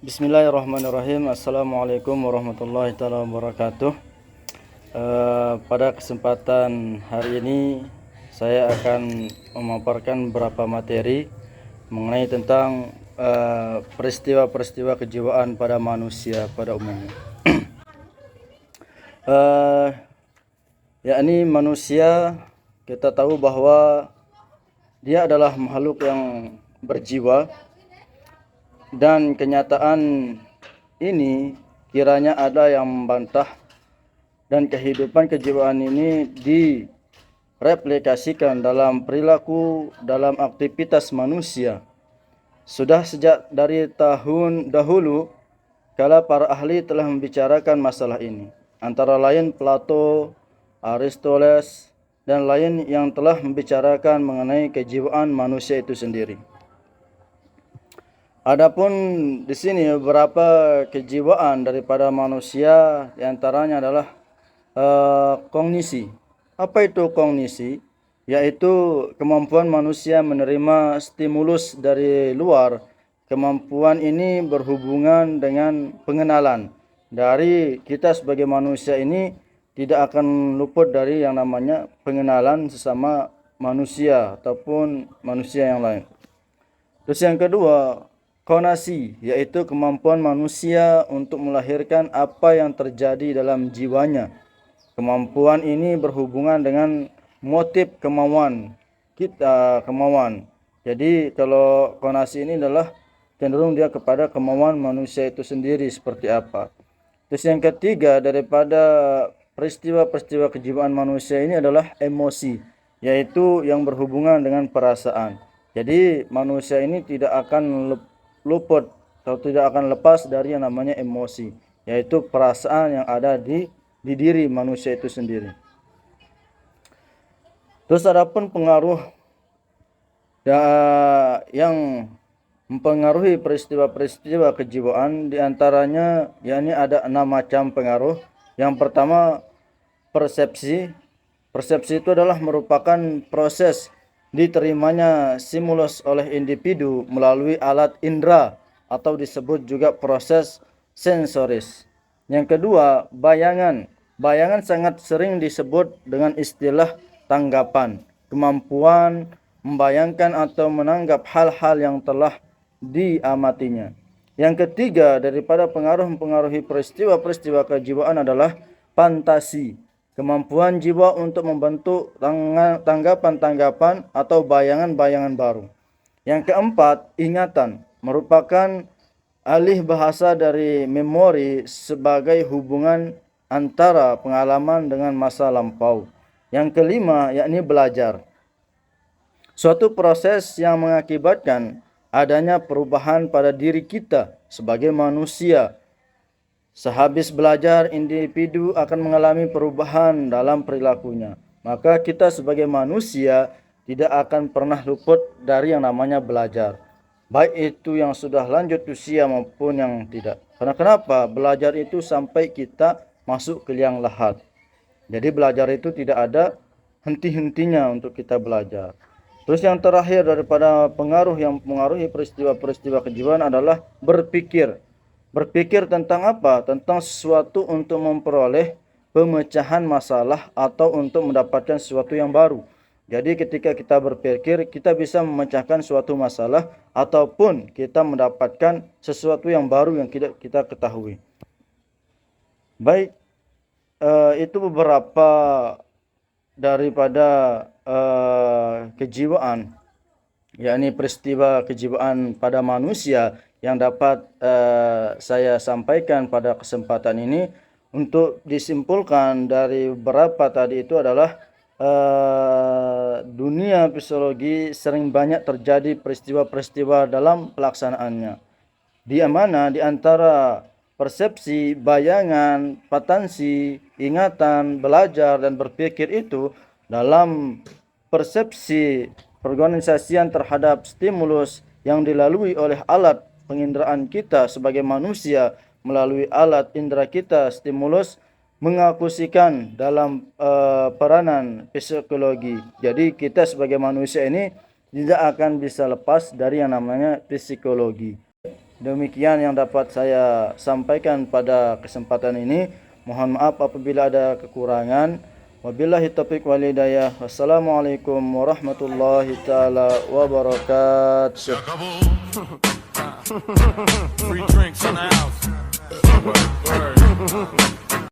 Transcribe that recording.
Bismillahirrahmanirrahim. Assalamualaikum warahmatullahi taala wabarakatuh. Pada kesempatan hari ini saya akan memaparkan beberapa materi mengenai tentang peristiwa-peristiwa kejiwaan pada manusia pada umumnya. Yakni manusia, kita tahu bahwa dia adalah makhluk yang berjiwa, dan kenyataan ini kiranya ada yang membantah, dan kehidupan kejiwaan ini direplikasikan dalam perilaku, dalam aktivitas manusia. Sudah sejak dari tahun dahulu kala para ahli telah membicarakan masalah ini, antara lain Plato, Aristoteles, dan lain yang telah membicarakan mengenai kejiwaan manusia itu sendiri. Adapun di sini beberapa kejiwaan daripada manusia, diantaranya adalah kognisi. Apa itu kognisi? Yaitu kemampuan manusia menerima stimulus dari luar. Kemampuan ini berhubungan dengan pengenalan. Dari kita sebagai manusia ini tidak akan luput dari yang namanya pengenalan sesama manusia ataupun manusia yang lain. Terus yang kedua, konasi, yaitu kemampuan manusia untuk melahirkan apa yang terjadi dalam jiwanya. Kemampuan ini berhubungan dengan motif kemauan kita, kemauan. Jadi kalau konasi ini adalah cenderung dia kepada kemauan manusia itu sendiri seperti apa. Terus yang ketiga, daripada peristiwa-peristiwa kejiwaan manusia ini adalah emosi, yaitu yang berhubungan dengan perasaan. Jadi manusia ini tidak akan luput atau tidak akan lepas dari yang namanya emosi, yaitu perasaan yang ada di diri manusia itu sendiri. Terus adapun pengaruh yang mempengaruhi peristiwa-peristiwa kejiwaan, diantaranya yakni ada 6 macam pengaruh. Yang pertama, persepsi. Persepsi itu adalah merupakan proses diterimanya stimulus oleh individu melalui alat indera atau disebut juga proses sensoris. Yang kedua, bayangan. Bayangan sangat sering disebut dengan istilah tanggapan, kemampuan membayangkan atau menanggap hal-hal yang telah diamatinya. Yang ketiga, daripada pengaruh-mempengaruhi peristiwa-peristiwa kejiwaan adalah fantasi. Kemampuan jiwa untuk membentuk tanggapan-tanggapan atau bayangan-bayangan baru. Yang keempat, ingatan. Merupakan alih bahasa dari memori sebagai hubungan antara pengalaman dengan masa lampau. Yang kelima, yakni belajar. Suatu proses yang mengakibatkan adanya perubahan pada diri kita sebagai manusia. Sehabis belajar, individu akan mengalami perubahan dalam perilakunya. Maka kita sebagai manusia tidak akan pernah luput dari yang namanya belajar, baik itu yang sudah lanjut usia maupun yang tidak. Karena kenapa? Belajar itu sampai kita masuk ke liang lahat. Jadi belajar itu tidak ada henti-hentinya untuk kita belajar. Terus yang terakhir daripada pengaruh yang mengaruhi peristiwa-peristiwa kejiwaan adalah berpikir. Berpikir tentang apa? Tentang sesuatu untuk memperoleh pemecahan masalah atau untuk mendapatkan sesuatu yang baru. Jadi ketika kita berpikir, kita bisa memecahkan suatu masalah ataupun kita mendapatkan sesuatu yang baru yang kita ketahui. Baik, itu beberapa daripada kejiwaan, yakni peristiwa kejiwaan pada manusia yang dapat saya sampaikan pada kesempatan ini. Untuk disimpulkan dari beberapa tadi itu adalah dunia psikologi sering banyak terjadi peristiwa-peristiwa dalam pelaksanaannya, di mana di antara persepsi, bayangan, patansi, ingatan, belajar, dan berpikir itu dalam persepsi perorganisasian terhadap stimulus yang dilalui oleh alat penginderaan kita sebagai manusia, melalui alat indera kita, stimulus mengakusikan dalam peranan psikologi. Jadi kita sebagai manusia ini tidak akan bisa lepas dari yang namanya psikologi. Demikian yang dapat saya sampaikan pada kesempatan ini. Mohon maaf apabila ada kekurangan. Wabillahi taufiq wal hidayah. Wassalamualaikum warahmatullahi taala wabarakatuh. Free drinks in the house. Word, word.